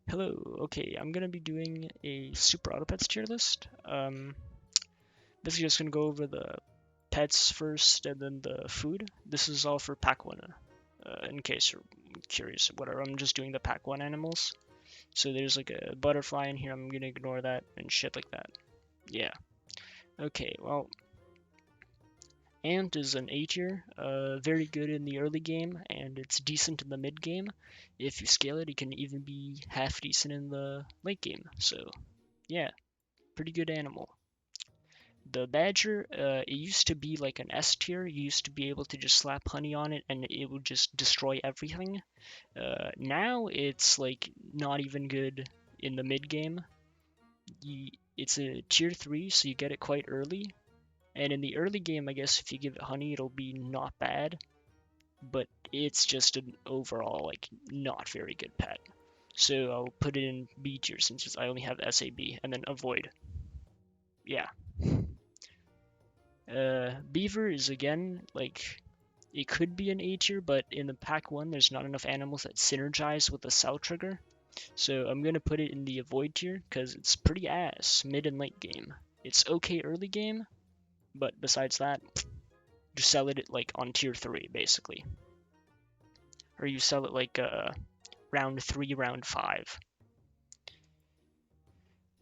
Hello, okay, I'm gonna be doing a super auto pets tier list. Basically just gonna go over the pets first and then the food. This is all for pack one, in case you're curious, whatever. I'm just doing the pack one animals. So there's like a butterfly in here, I'm gonna ignore that and shit like that. Yeah. Okay, well, Ant is an A tier, very good in the early game, and it's decent in the mid game. If you scale it, it can even be half decent in the late game. So, yeah, pretty good animal. The badger, it used to be like an S tier. You used to be able to just slap honey on it and it would just destroy everything. Now it's like not even good in the mid game. It's a tier 3, so you get it quite early. And in the early game, I guess if you give it honey, it'll be not bad. But it's just an overall like not very good pet. So I'll put it in B tier since I only have SAB, and then avoid. Yeah. Beaver is again like it could be an A tier, but in the pack one, there's not enough animals that synergize with the cell trigger. So I'm gonna put it in the avoid tier because it's pretty ass mid and late game. It's okay early game, but besides that, just sell it like on tier 3 basically, or you sell it like round 3, round 5.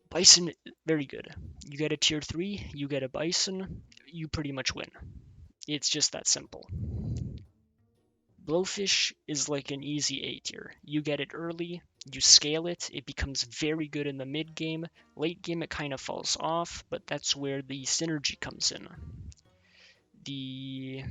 Bison, very good. You get a tier 3, you get a bison, you pretty much win. It's just that simple. Blowfish is like an easy A tier. You get it early, you scale it, it becomes very good in the mid game. Late game, it kind of falls off, but that's where the synergy comes in. The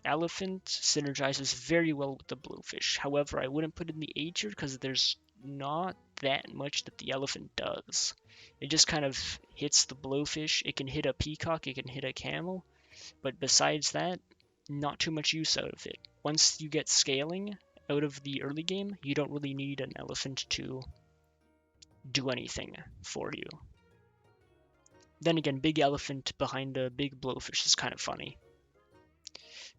elephant synergizes very well with the blowfish. However, I wouldn't put it in the A tier because there's not that much that the elephant does. It just kind of hits the blowfish. It can hit a peacock, it can hit a camel, but besides that, not too much use out of it. Once you get scaling out of the early game, you don't really need an elephant to do anything for you. Then again, big elephant behind a big blowfish is kind of funny.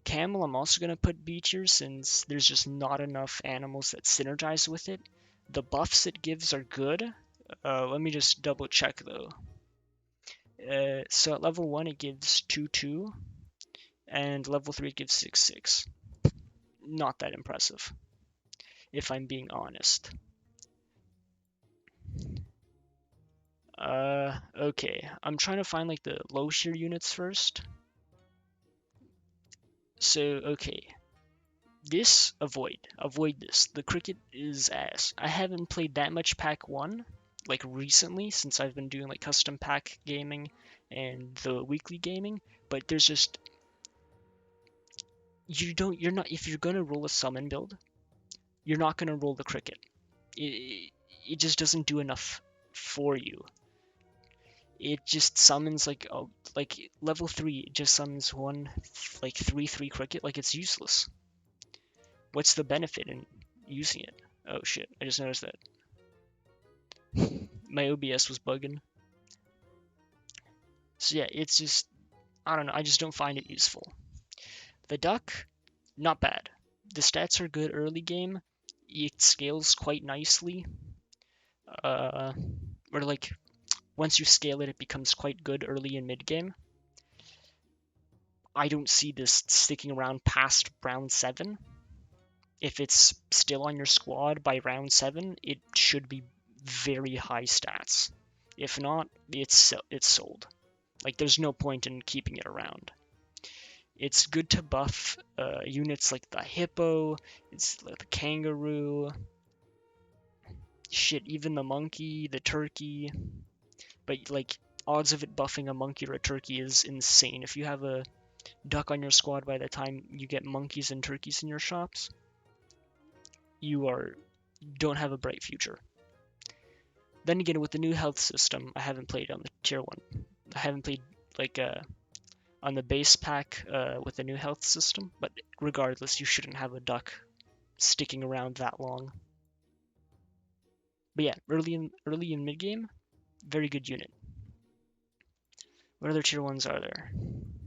Camel, I'm also going to put B tier since there's just not enough animals that synergize with it. The buffs it gives are good. Let me just double check though. So at level 1 it gives 2-2, and level 3 it gives 6-6. Not that impressive, if I'm being honest. Okay, I'm trying to find like the low tier units first. So, okay, this, avoid this. The cricket is ass. I haven't played that much pack 1, like recently, since I've been doing like custom pack gaming and the weekly gaming, but there's just, you're not, if you're gonna roll a summon build, you're not gonna roll the cricket. It just doesn't do enough for you. It just summons like level 3, it just summons one like 3/3 cricket, like it's useless. What's the benefit in using it? Oh shit, I just noticed that. My OBS was bugging. So yeah, it's just, I don't know, I just don't find it useful. The duck, not bad. The stats are good early game. It scales quite nicely. Or like, once you scale it, it becomes quite good early and mid game. I don't see this sticking around past round 7. If it's still on your squad by round 7, it should be very high stats. If not, it's sold. Like, there's no point in keeping it around. It's good to buff units like the hippo, it's like the kangaroo, shit, even the monkey, the turkey. But like, odds of it buffing a monkey or a turkey is insane. If you have a duck on your squad by the time you get monkeys and turkeys in your shops, you don't have a bright future. Then again, with the new health system, I haven't played on the tier 1. I haven't played like on the base pack with the new health system, but regardless, you shouldn't have a duck sticking around that long. But yeah, early in mid game, very good unit. What other tier 1s are there?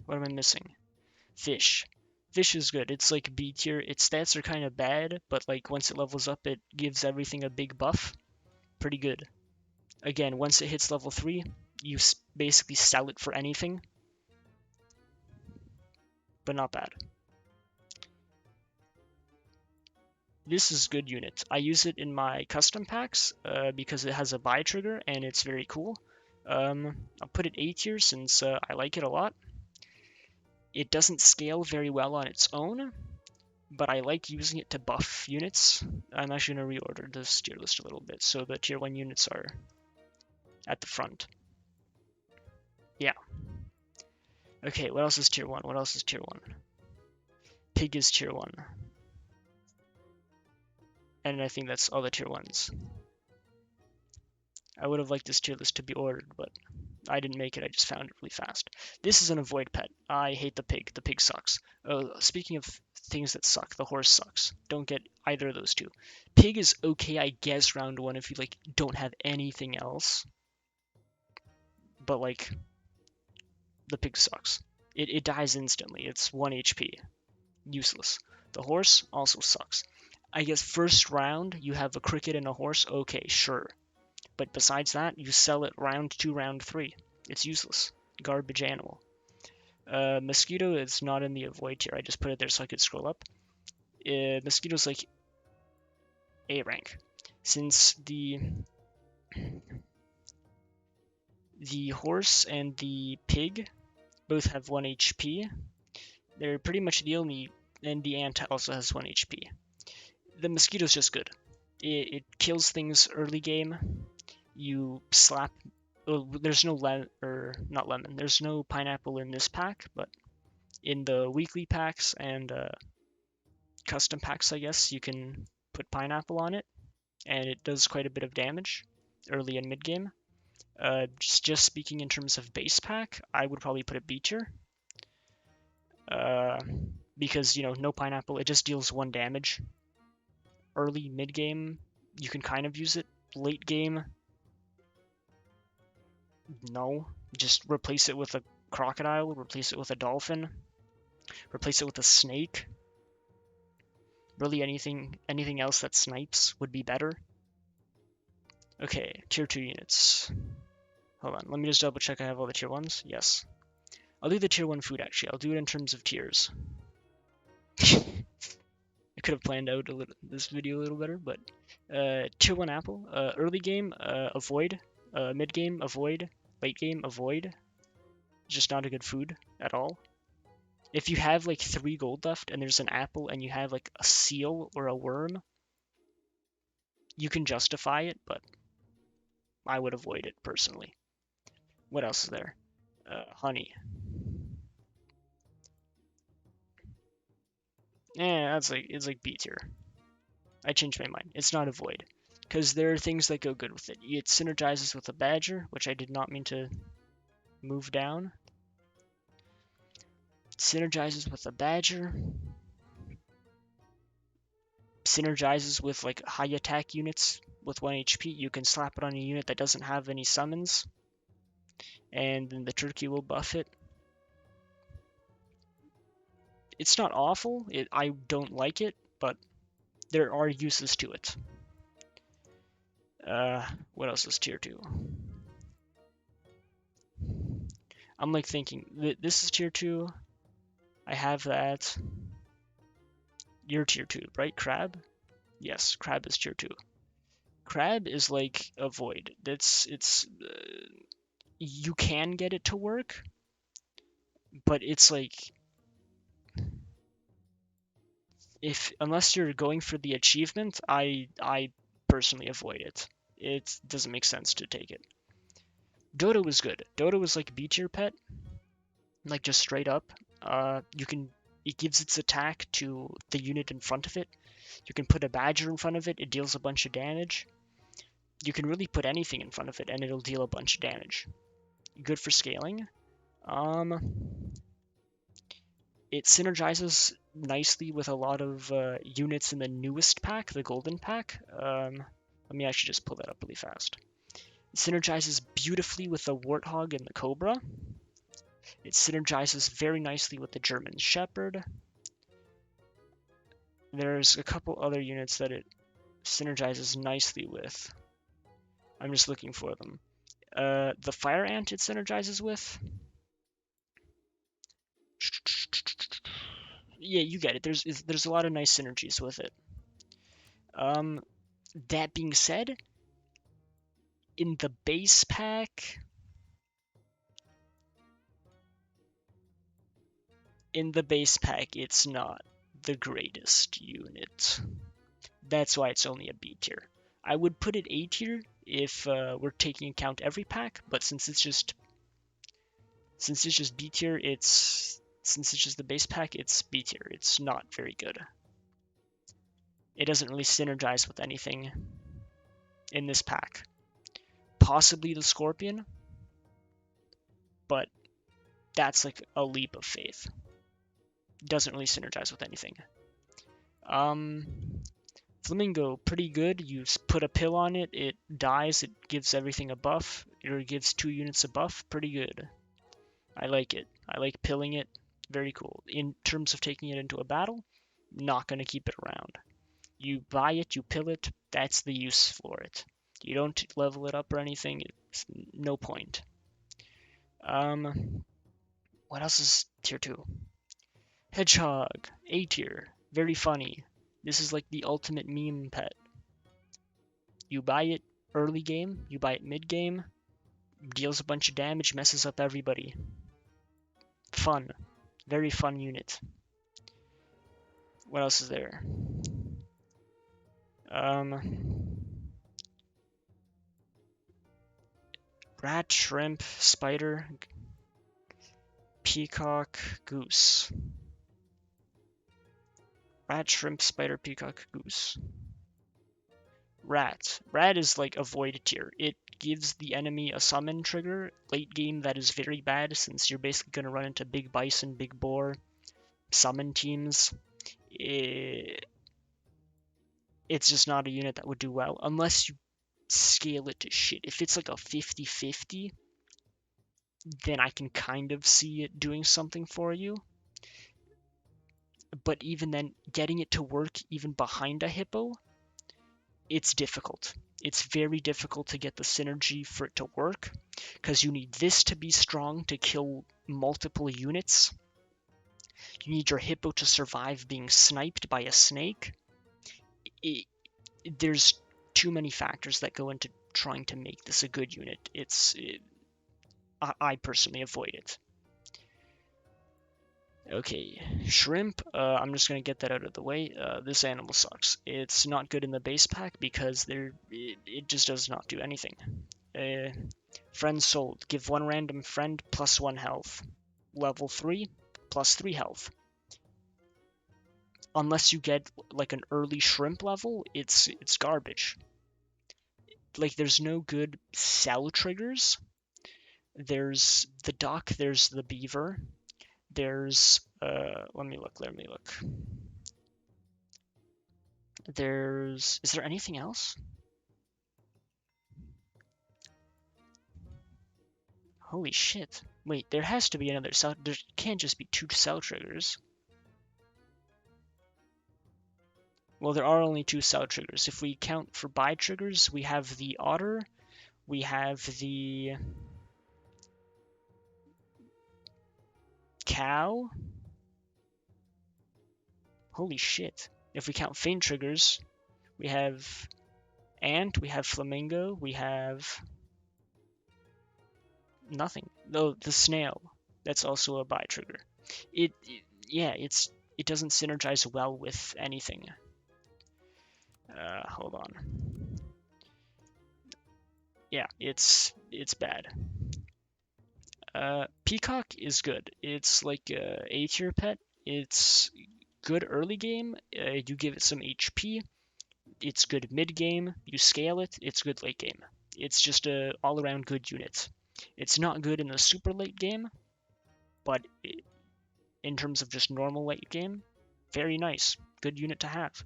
What am I missing? Fish. Fish is good. It's like B tier. Its stats are kind of bad, but like once it levels up, it gives everything a big buff. Pretty good. Again, once it hits level 3, you basically sell it for anything, but not bad. This is good unit. I use it in my custom packs because it has a buy trigger and it's very cool. I'll put it A tier since I like it a lot. It doesn't scale very well on its own, but I like using it to buff units. I'm actually going to reorder this tier list a little bit so the tier 1 units are at the front. Yeah. Okay, what else is tier 1? What else is tier 1? Pig is tier 1. And I think that's all the tier 1s. I would have liked this tier list to be ordered, but I didn't make it. I just found it really fast. This is an avoid pet. I hate the pig. The pig sucks. Speaking of things that suck, the horse sucks. Don't get either of those two. Pig is okay, I guess, round 1 if you like don't have anything else. But like, the pig sucks. It dies instantly. It's 1 HP. Useless. The horse also sucks. I guess first round you have a cricket and a horse. Okay, sure. But besides that, you sell it round 2, round 3. It's useless. Garbage animal. Mosquito is not in the avoid tier. I just put it there so I could scroll up. Mosquito's like A rank. Since the horse and the pig both have 1 HP, they're pretty much the only, and the ant also has 1 HP. The mosquito's just good. It kills things early game. You slap. Well, there's no not lemon. There's no pineapple in this pack, but in the weekly packs and custom packs, I guess you can put pineapple on it, and it does quite a bit of damage early and mid game. Just speaking in terms of base pack, I would probably put it B tier. Because no pineapple, it just deals 1 damage. Early mid game, you can kind of use it. Late game, no. Just replace it with a crocodile, replace it with a dolphin, replace it with a snake. Really anything else that snipes would be better. Okay, tier 2 units. Hold on, let me just double check I have all the tier 1s. Yes. I'll do the tier 1 food actually. I'll do it in terms of tiers. I could have planned out this video a little better, but tier 1 apple. Early game, avoid. Mid game, avoid. Late game, avoid. Just not a good food at all. If you have like 3 gold left and there's an apple and you have like a seal or a worm, you can justify it, but I would avoid it personally. What else is there? Honey. It's like B tier. I changed my mind. It's not avoid. Because there are things that go good with it. It synergizes with a badger, which I did not mean to move down. It synergizes with a badger. Synergizes with like high attack units with 1 HP. You can slap it on a unit that doesn't have any summons, and then the turkey will buff it. It's not awful. I don't like it, but there are uses to it. What else is tier 2? I'm like thinking, this is tier 2. I have that. You're tier 2, right? Crab? Yes, crab is tier 2. Crab is like a void. You can get it to work, but it's like unless you're going for the achievement, I personally avoid it. It doesn't make sense to take it. Dodo is good. Dodo is like B tier pet, like just straight up. It gives its attack to the unit in front of it. You can put a badger in front of it. It deals a bunch of damage. You can really put anything in front of it, and it'll deal a bunch of damage. Good for scaling. It synergizes nicely with a lot of units in the newest pack, the golden pack. Let me actually just pull that up really fast. It synergizes beautifully with the warthog and the cobra. It synergizes very nicely with the German shepherd. There's a couple other units that it synergizes nicely with. I'm just looking for them. The fire ant it synergizes with. Yeah, you get it. There's a lot of nice synergies with it. That being said, in the base pack, it's not the greatest unit. That's why it's only a B tier. I would put it A tier if we're taking account every pack, but since it's just B tier, since it's just the base pack, it's B tier. It's not very good. It doesn't really synergize with anything in this pack. Possibly the Scorpion, but that's like a leap of faith. Doesn't really synergize with anything. Flamingo, pretty good. You put a pill on it, it dies, it gives everything a buff, or it gives 2 units a buff. Pretty good. I like it. I like pilling it. Very cool. In terms of taking it into a battle, not going to keep it around. You buy it, you pill it, that's the use for it. You don't level it up or anything, it's no point. What else is tier 2? Hedgehog, A tier, very funny. This is like the ultimate meme pet. You buy it early game, you buy it mid game, deals a bunch of damage, messes up everybody. Fun. Very fun unit. What else is there? Rat, shrimp, spider, peacock, goose. Rat, shrimp, spider, peacock, goose. Rat. Rat is like a void tier. It gives the enemy a summon trigger late game that is very bad since you're basically going to run into big bison, big boar, summon teams. It's just not a unit that would do well unless you scale it to shit. If it's like a 50-50, then I can kind of see it doing something for you. But even then, getting it to work even behind a hippo, it's difficult. It's very difficult to get the synergy for it to work, because you need this to be strong to kill multiple units. You need your hippo to survive being sniped by a snake. There's too many factors that go into trying to make this a good unit. I personally avoid it. Okay, shrimp, I'm just going to get that out of the way. This animal sucks. It's not good in the base pack because it just does not do anything. Friend sold. Give one random friend plus 1 health. Level 3, plus 3 health. Unless you get like an early shrimp level, it's garbage. Like, there's no good sell triggers. There's the duck, there's the beaver. There's let me look. Is there anything else? Holy shit. Wait, there has to be another cell. There can't just be 2 cell triggers. Well, there are only 2 cell triggers. If we count for buy triggers, we have the otter, we have the cow. Holy shit. If we count feint triggers, we have ant, we have flamingo, we have nothing. No, the snail. That's also a buy trigger. Yeah, it doesn't synergize well with anything. Hold on. Yeah, it's bad. Peacock is good. It's like a A tier pet. It's good early game. You give it some HP. It's good mid game. You scale it. It's good late game. It's just a all around good unit. It's not good in the super late game, but in terms of just normal late game, very nice. Good unit to have.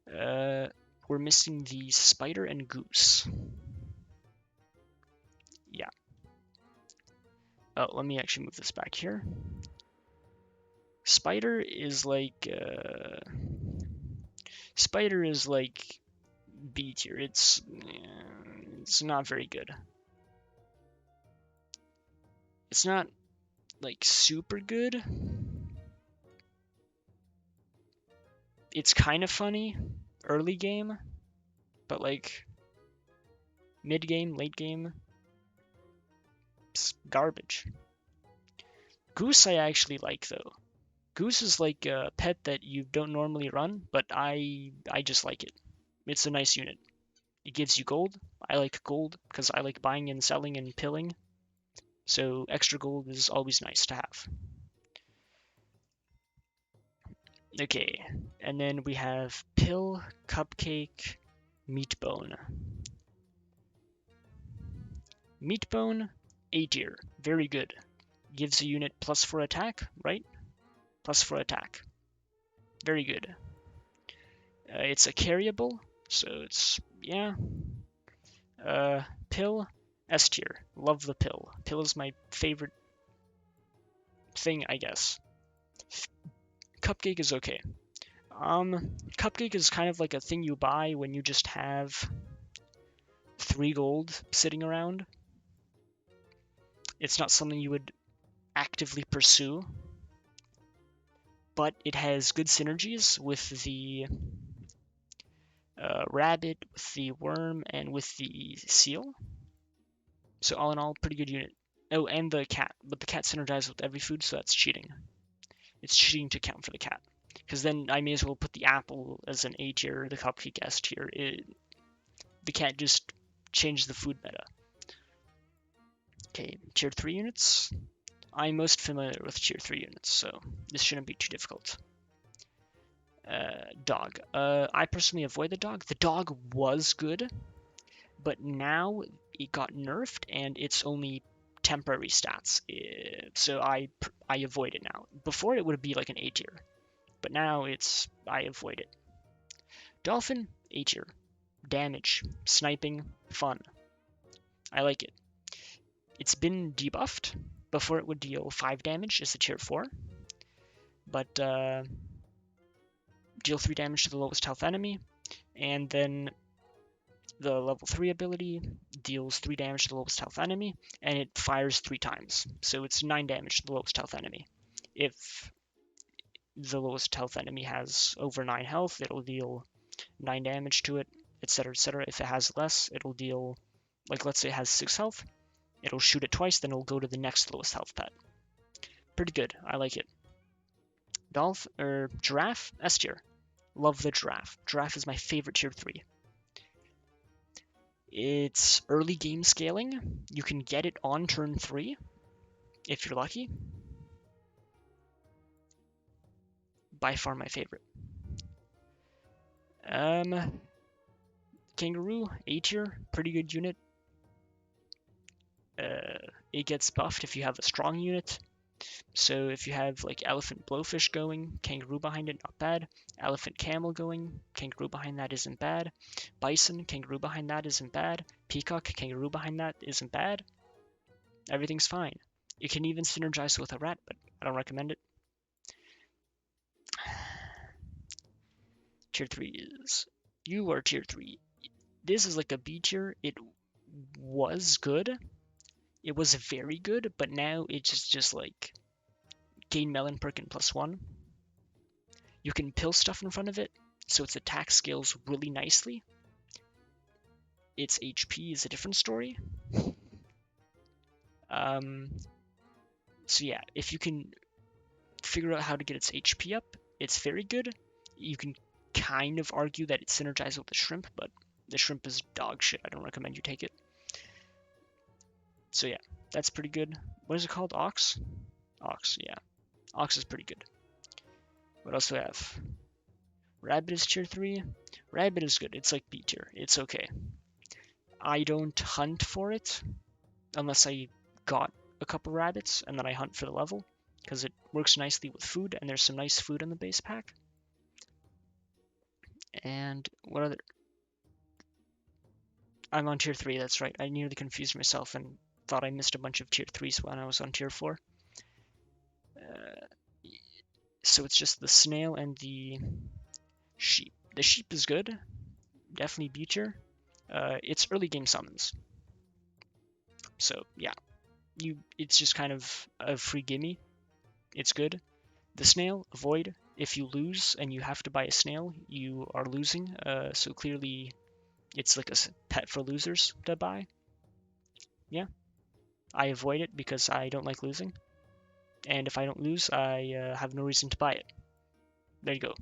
We're missing the spider and goose. Yeah. Oh, let me actually move this back here. Spider is like B tier. It's not very good. It's not like super good. It's kind of funny early game, but like mid game, late game, it's garbage. Goose I actually like though. Goose is like a pet that you don't normally run, but I just like it. It's a nice unit. It gives you gold. I like gold because I like buying and selling and pilling. So extra gold is always nice to have. Okay, and then we have Pill, Cupcake, Meatbone. Meatbone, A tier, very good. Gives a unit +4 attack, right? +4 attack. Very good. It's a carryable, so it's, yeah. Pill, S tier. Love the pill. Pill is my favorite thing, I guess. Cupcake is okay. Cupcake is kind of like a thing you buy when you just have 3 gold sitting around. It's not something you would actively pursue, but it has good synergies with the rabbit, with the worm, and with the seal. So all in all, pretty good unit. Oh, and the cat, but the cat synergizes with every food, so that's cheating. It's cheating to count for the cat, because then I may as well put the apple as an A tier, the cupcake S tier. The cat just changed the food meta. Okay, tier 3 units. I'm most familiar with tier 3 units, so this shouldn't be too difficult. Dog. I personally avoid the dog. The dog was good, but now it got nerfed and it's only temporary stats. So I avoid it now. Before it would be like an A tier, but now I avoid it. Dolphin, A tier. Damage, sniping, fun. I like it. It's been debuffed. Before it would deal 5 damage as a tier 4, but deal 3 damage to the lowest health enemy, and then the level 3 ability deals 3 damage to the lowest health enemy, and it fires 3 times. So it's 9 damage to the lowest health enemy. If the lowest health enemy has over 9 health, it'll deal 9 damage to it, etc., etc. If it has less, it'll deal, like let's say it has 6 health, it'll shoot it twice, then it'll go to the next lowest health pet. Pretty good, I like it. Giraffe, S tier. Love the giraffe. Giraffe is my favorite tier 3. It's early game scaling. You can get it on turn 3 if you're lucky. By far my favorite. Kangaroo, A tier, pretty good unit. It gets buffed if you have a strong unit. So if you have like elephant blowfish going, kangaroo behind it, not bad. Elephant camel going, kangaroo behind that isn't bad. Bison, kangaroo behind that isn't bad. Peacock, kangaroo behind that isn't bad. Everything's fine. You can even synergize with a rat, but I don't recommend it. Tier 3 is... You are tier 3. This is like a B tier. It was good. It was very good, but now it's just like gain melon perk and +1. You can pill stuff in front of it, so its attack scales really nicely. Its HP is a different story. So yeah, if you can figure out how to get its HP up, it's very good. You can kind of argue that it synergizes with the shrimp, but the shrimp is dog shit. I don't recommend you take it. So yeah, that's pretty good. What is it called? Ox? Ox, yeah. Ox is pretty good. What else do I have? Rabbit is tier 3. Rabbit is good. It's like B tier. It's okay. I don't hunt for it unless I got a couple rabbits and then I hunt for the level because it works nicely with food and there's some nice food in the base pack. And what other... I'm on tier 3, that's right. I nearly confused myself and thought I missed a bunch of tier 3s when I was on tier 4. So it's just the snail and the sheep. The sheep is good. Definitely B tier. It's early game summons. So yeah, it's just kind of a free gimme. It's good. The snail, avoid. If you lose and you have to buy a snail, you are losing. So clearly, it's like a pet for losers to buy. Yeah, I avoid it because I don't like losing. And if I don't lose, I have no reason to buy it. There you go.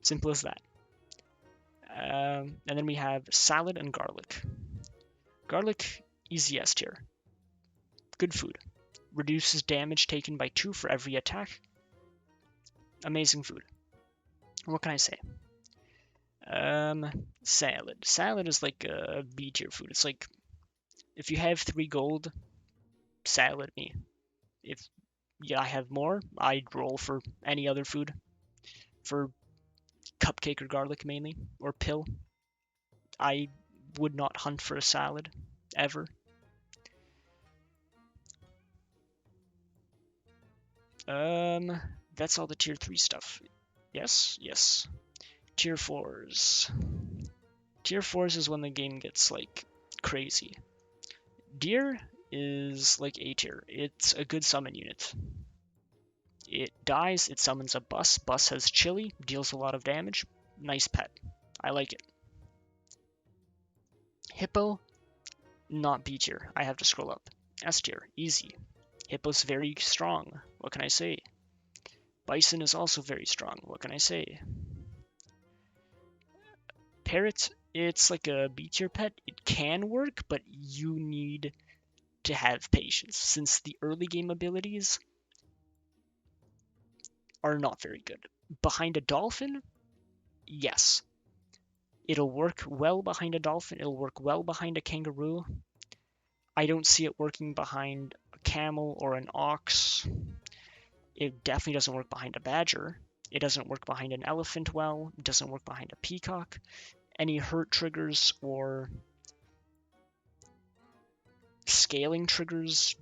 Simple as that. And then we have salad and garlic. Garlic, easy S tier. Good food. Reduces damage taken by 2 for every attack. Amazing food. What can I say? Salad. Salad is like a B tier food. It's like if you have 3 gold, salad me. If I have more, I'd roll for any other food. For cupcake or garlic mainly, or pill. I would not hunt for a salad ever. That's all the tier 3 stuff. Yes, yes. Tier 4s. Tier 4s is when the game gets like crazy. Deer is like A tier. It's a good summon unit. It dies, it summons a bus. Bus has chili, deals a lot of damage. Nice pet. I like it. Hippo, not B tier. I have to scroll up. S tier, easy. Hippo's very strong. What can I say? Bison is also very strong. What can I say? Parrot, it's like a B tier pet. It can work, but you need to have patience since the early game abilities are not very good. Behind a dolphin, yes. It'll work well behind a dolphin. It'll work well behind a kangaroo. I don't see it working behind a camel or an ox. It definitely doesn't work behind a badger. It doesn't work behind an elephant well. It doesn't work behind a peacock. Any hurt triggers or scaling triggers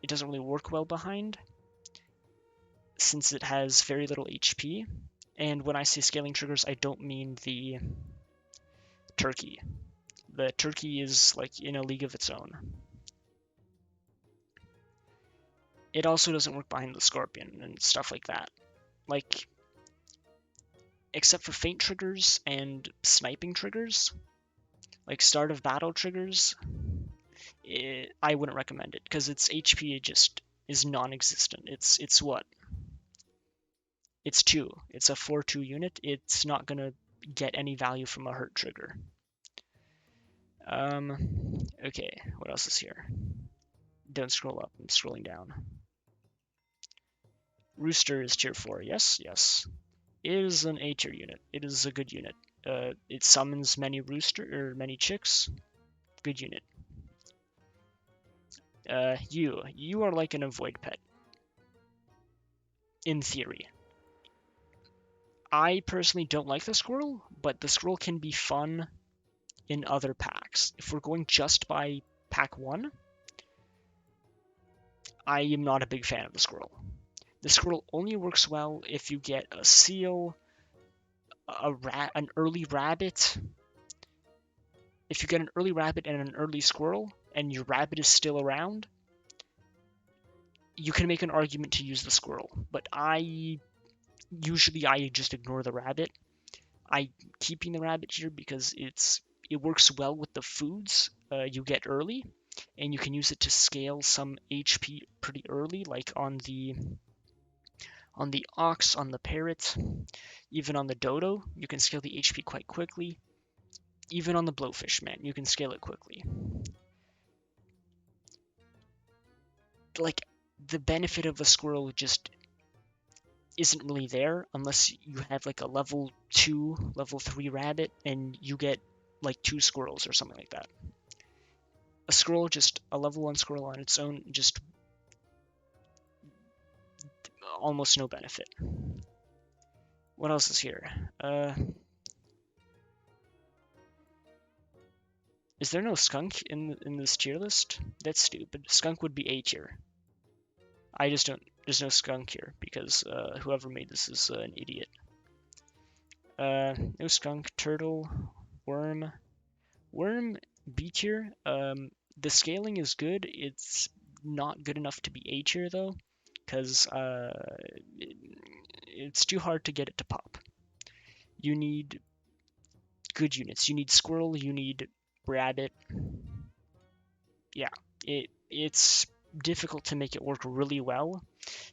it doesn't really work well behind since it has very little HP. And when I say scaling triggers, I don't mean the turkey. The turkey is like in a league of its own. It also doesn't work behind the scorpion and stuff like that. Like, except for feint triggers and sniping triggers, like start of battle triggers, I wouldn't recommend it because its HP just is non-existent. It's what? It's 2. It's a 4/2 unit. It's not gonna get any value from a hurt trigger. Okay, what else is here? Don't scroll up, I'm scrolling down. Rooster is tier 4, yes, yes. It is an A tier unit. It is a good unit. It summons many many chicks. Good unit. You are like an avoid pet. In theory. I personally don't like the squirrel, but the squirrel can be fun in other packs. If we're going just by pack 1, I am not a big fan of the squirrel. The squirrel only works well if you get a seal, an early rabbit. If you get an early rabbit and an early squirrel, and your rabbit is still around, you can make an argument to use the squirrel. But usually I just ignore the rabbit. I'm keeping the rabbit here because it works well with the foods you get early, and you can use it to scale some HP pretty early, like on the ox, on the parrot, even on the dodo, you can scale the HP quite quickly. Even on the blowfish, man, you can scale it quickly. Like, the benefit of a squirrel just isn't really there unless you have like a level 2, level 3 rabbit and you get like 2 squirrels or something like that. A level 1 squirrel on its own, just almost no benefit. What else is here? Is there no skunk in this tier list? That's stupid. Skunk would be A tier. There's no skunk here because whoever made this is an idiot. No skunk, turtle, worm. Worm, B tier. The scaling is good. It's not good enough to be A tier though, because it's too hard to get it to pop. You need good units. You need squirrel. You need rabbit. Yeah, it's difficult to make it work really well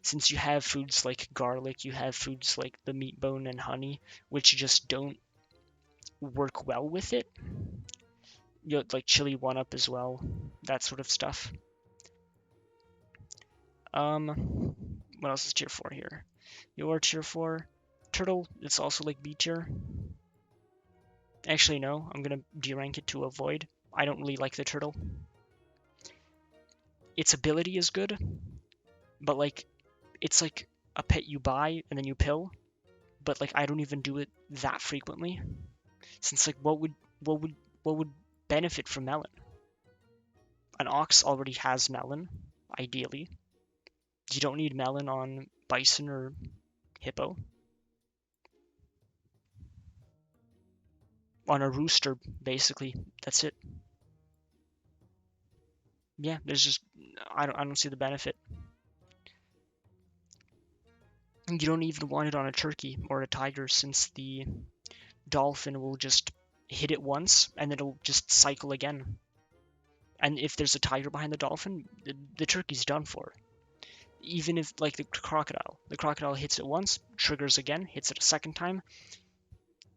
since you have foods like garlic, you have foods like the meat bone and honey, which just don't work well with it. You know, like chili 1-up as well, that sort of stuff. What else is tier 4 here? Your tier 4. Turtle, it's also like B tier. Actually, no, I'm gonna derank it to avoid. I don't really like the turtle. Its ability is good, but like, it's like a pet you buy and then you pill, but like I don't even do it that frequently. Since like what would benefit from melon? An ox already has melon, ideally. You don't need melon on bison or hippo. On a rooster, basically. That's it. Yeah, there's just I don't see the benefit. You don't even want it on a turkey or a tiger since the dolphin will just hit it once and it'll just cycle again. And if there's a tiger behind the dolphin, the turkey's done for. Even if, like the crocodile hits it once, triggers again, hits it a second time,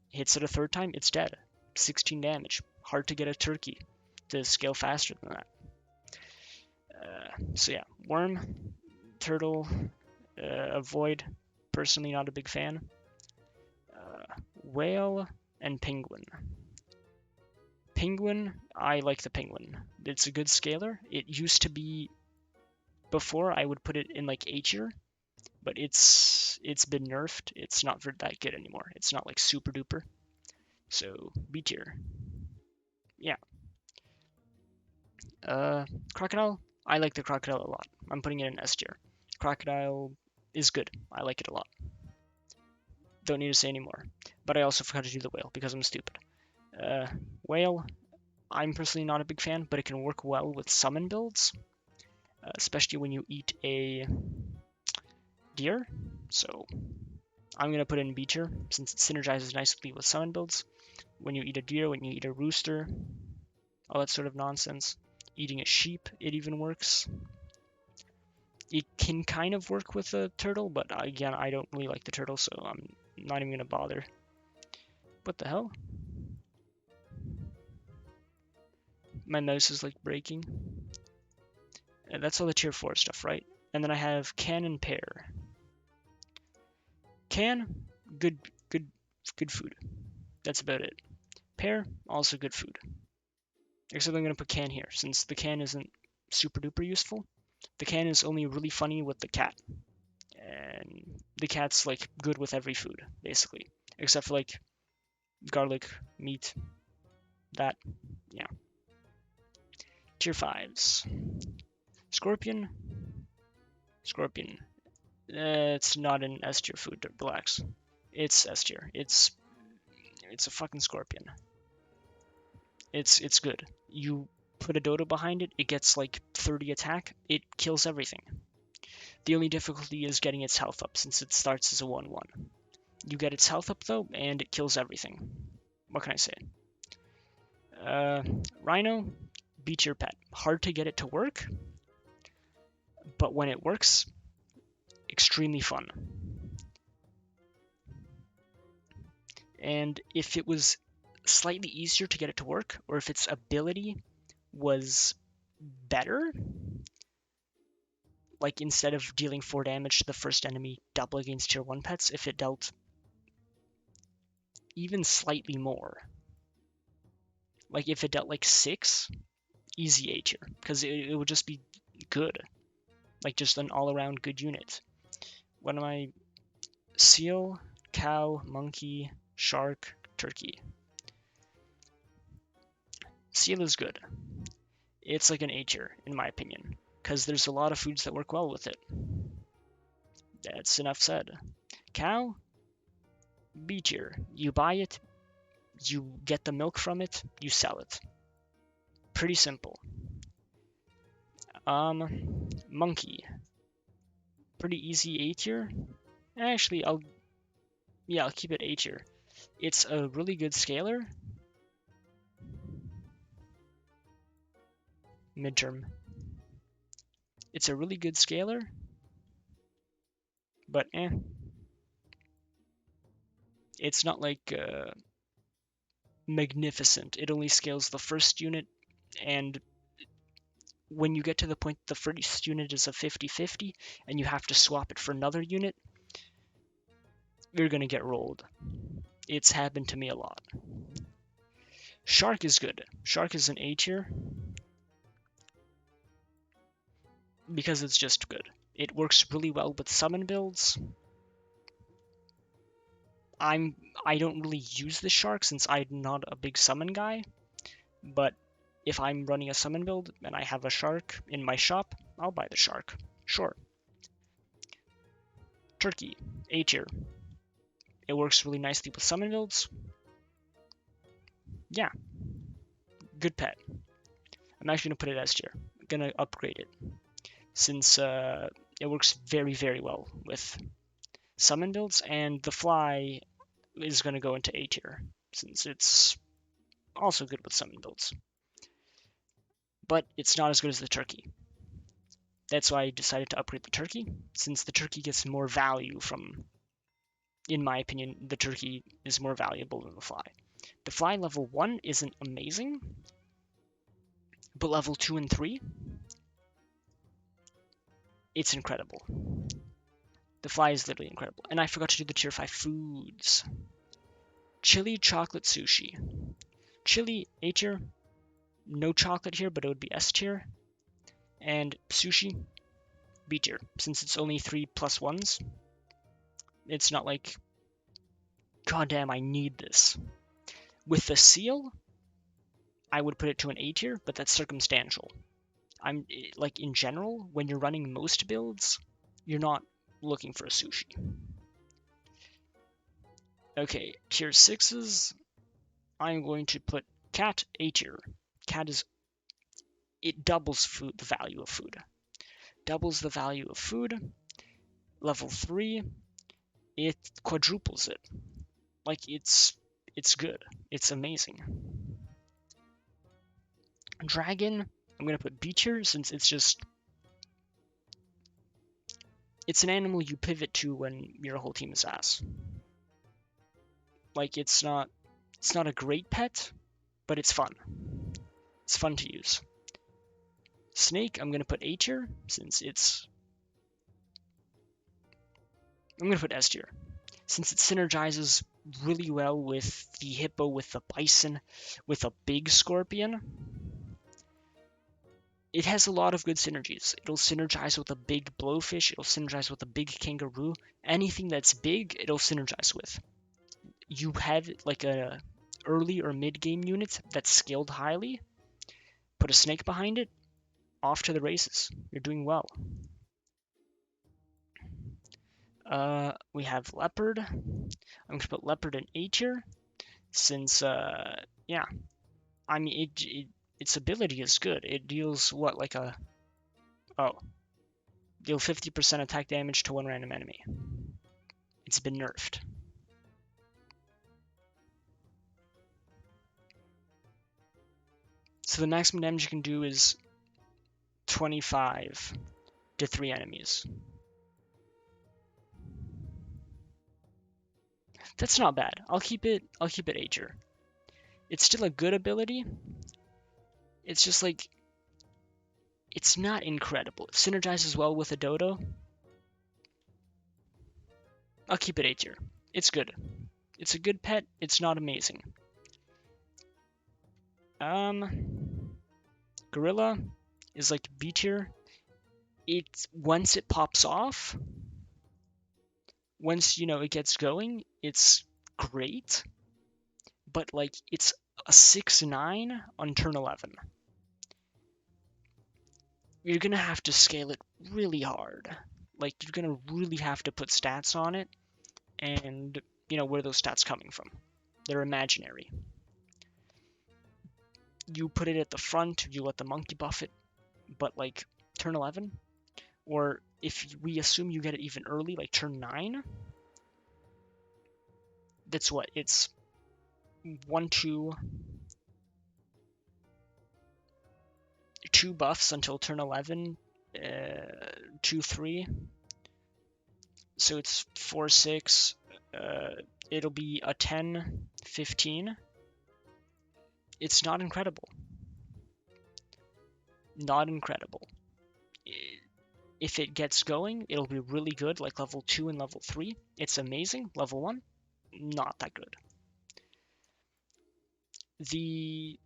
hits it a third time, it's dead. 16 damage. Hard to get a turkey to scale faster than that. So yeah, worm, turtle, avoid. Personally, not a big fan. Whale and penguin. Penguin, I like the penguin. It's a good scaler. It used to be, before I would put it in like A tier, but it's been nerfed. It's not that good anymore. It's not like super duper. So B tier. Yeah. Crocodile, I like the crocodile a lot. I'm putting it in S tier. Crocodile is good. I like it a lot. Don't need to say anymore. But I also forgot to do the whale because I'm stupid. Whale, I'm personally not a big fan, but it can work well with summon builds, especially when you eat a deer. So I'm going to put it in B tier since it synergizes nicely with summon builds. When you eat a deer, when you eat a rooster, all that sort of nonsense. Eating a sheep, it even works. It can kind of work with a turtle, but again, I don't really like the turtle, so I'm not even going to bother. What the hell? My mouse is like breaking. And that's all the tier 4 stuff, right? And then I have can and pear. Can, good food. That's about it. Pear, also good food. Except I'm going to put can here, since the can isn't super duper useful. The can is only really funny with the cat. And the cat's like good with every food, basically. Except for like garlic, meat, that, yeah. Tier 5s. Scorpion. It's not an S tier food, relax. It's S tier. It's a fucking scorpion. It's good. You put a dodo behind it, it gets like 30 attack, it kills everything. The only difficulty is getting its health up since it starts as a 1-1. You get its health up though, and it kills everything. What can I say? Rhino, B tier pet. Hard to get it to work, but when it works, extremely fun. And if it was slightly easier to get it to work, or if its ability was better, like instead of dealing 4 damage to the first enemy double against tier 1 pets, if it dealt even slightly more, like if it dealt like 6, easy A tier, because it would just be good, like just an all-around good unit. What am I? Seal, cow, monkey, shark, turkey. Seal is good. It's like an A tier, in my opinion, because there's a lot of foods that work well with it. That's enough said. Cow, B tier. You buy it, you get the milk from it, you sell it. Pretty simple. Monkey. Pretty easy A tier. Actually, I'll keep it A tier. It's a really good scaler. Midterm. It's a really good scaler, but it's not like magnificent. It only scales the first unit, and when you get to the point the first unit is a 50-50 and you have to swap it for another unit, you're gonna get rolled. It's happened to me a lot. Shark is good. Shark is an A tier because it's just good. It works really well with summon builds. I don't really use the shark since I'm not a big summon guy, but if I'm running a summon build and I have a shark in my shop, I'll buy the shark. Sure. Turkey, A tier. It works really nicely with summon builds. Yeah, good pet. I'm actually gonna put it S tier. I'm gonna upgrade it since it works very, very well with summon builds, and the fly is gonna go into A tier since it's also good with summon builds. But it's not as good as the turkey. That's why I decided to upgrade the turkey, since the turkey gets more value from, in my opinion, the turkey is more valuable than the fly. The fly level 1 isn't amazing, but level 2 and 3, it's incredible. The fly is literally incredible. And I forgot to do the tier 5 foods. Chili chocolate sushi. Chili, A tier. No chocolate here, but it would be S tier. And sushi, B tier. Since it's only 3+1s, it's not like, goddamn, I need this. With the seal, I would put it to an A tier, but that's circumstantial. I'm like, in general, when you're running most builds, you're not looking for a sushi. Okay, tier 6s, I'm going to put cat A tier. Cat is, it doubles food, the value of food. Doubles the value of food. Level 3, it quadruples it. Like, it's good. It's amazing. Dragon, I'm gonna put B tier since it's an animal you pivot to when your whole team is ass. Like, it's not a great pet, but it's fun. It's fun to use. Snake, I'm gonna put A tier since I'm gonna put S tier since it synergizes really well with the hippo, with the bison, with a big scorpion. It has a lot of good synergies. It'll synergize with a big blowfish, it'll synergize with a big kangaroo. Anything that's big, it'll synergize with. You have like a early or mid game unit that's scaled highly, put a snake behind it, off to the races. You're doing well. We have leopard. I'm going to put leopard in A tier since, yeah, I mean, its ability is good. It deals what, like a, deal 50% attack damage to one random enemy. It's been nerfed. So the maximum damage you can do is 25 to 3 enemies. That's not bad. I'll keep it A tier. It's still a good ability. It's just like, it's not incredible. It synergizes well with a dodo. I'll keep it A tier. It's good. It's a good pet. It's not amazing. Gorilla is like B tier. Once it pops off, once it gets going, it's great. But like, it's a 6-9 on turn 11. You're gonna have to scale it really hard. Like, you're gonna really have to put stats on it, and where are those stats coming from? They're imaginary. you put it at the front, you let the monkey buff it, but like turn 11, or if we assume you get it even early, like turn 9, that's what, it's 1, 2, 2 buffs until turn 11, 2, 3, so it's 4, 6, it'll be a 10, 15. It's not incredible. Not incredible. If it gets going, it'll be really good, like level 2 and level 3. It's amazing. Level 1, not that good. The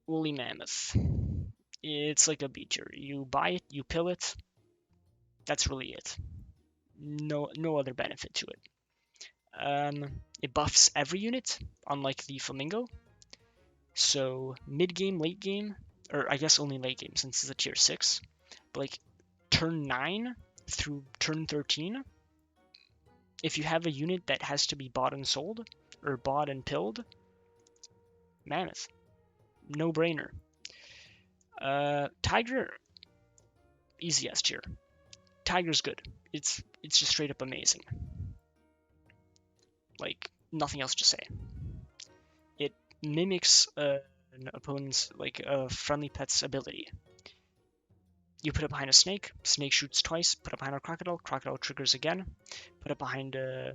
woolly mammoth. It's like a beater. You buy it, you pill it. That's really it. No other benefit to it. It buffs every unit, unlike the flamingo. So mid game, late game, or I guess only late game since it's a tier 6. But like turn 9 through turn 13, if you have a unit that has to be bought and sold, or bought and pilled, mammoth. No brainer. Tiger, easy S tier. Tiger's good. It's just straight up amazing. Like nothing else to say. It mimics an opponent's like a friendly pet's ability. You put it behind a snake, snake shoots twice. Put it behind a crocodile, crocodile triggers again. Put it behind a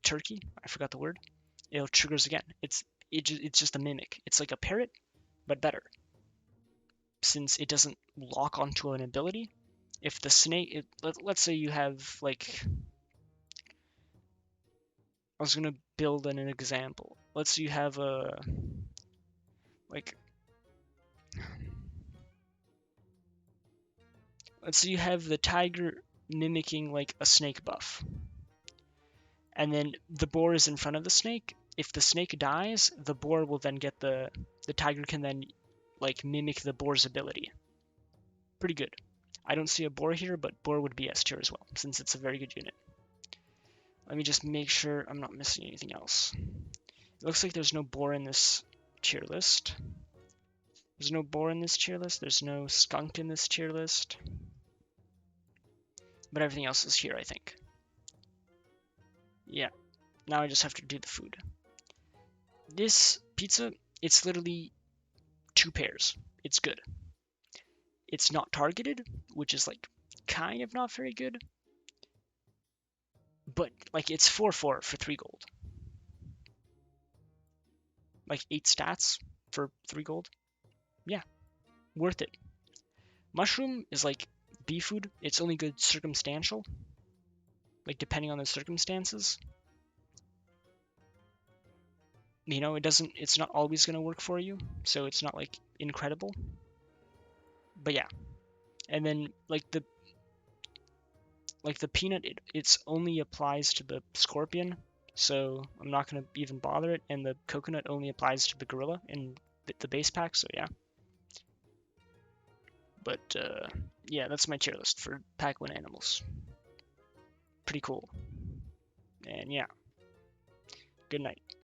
turkey. I forgot the word. It triggers again. It's just a mimic. It's like a parrot, but better. Since it doesn't lock onto an ability. If the snake, let's say you have like, I was gonna build an example. Let's say you have a like, let's say you have the tiger mimicking like a snake buff, and then the boar is in front of the snake. If the snake dies, the boar will then get the tiger can then like mimic the boar's ability. Pretty good. I don't see a boar here, but boar would be S tier as well, since it's a very good unit. Let me just make sure I'm not missing anything else. It looks like there's no boar in this tier list. There's no boar in this tier list. There's no skunk in this tier list. But everything else is here, I think. Yeah. Now I just have to do the food. This pizza, it's literally 2 pairs. It's good. It's not targeted, which is like kind of not very good. But like it's 4/4 for 3 gold. Like 8 stats for 3 gold. Yeah, worth it. Mushroom is like bee food. It's only good circumstantial. Like depending on the circumstances. You know, it's not always going to work for you. So it's not like incredible. But yeah. And then like the peanut, it only applies to the scorpion, so I'm not going to even bother it, and the coconut only applies to the gorilla in the base pack, so yeah. But yeah, that's my tier list for pack 1 animals. Pretty cool. And yeah, good night.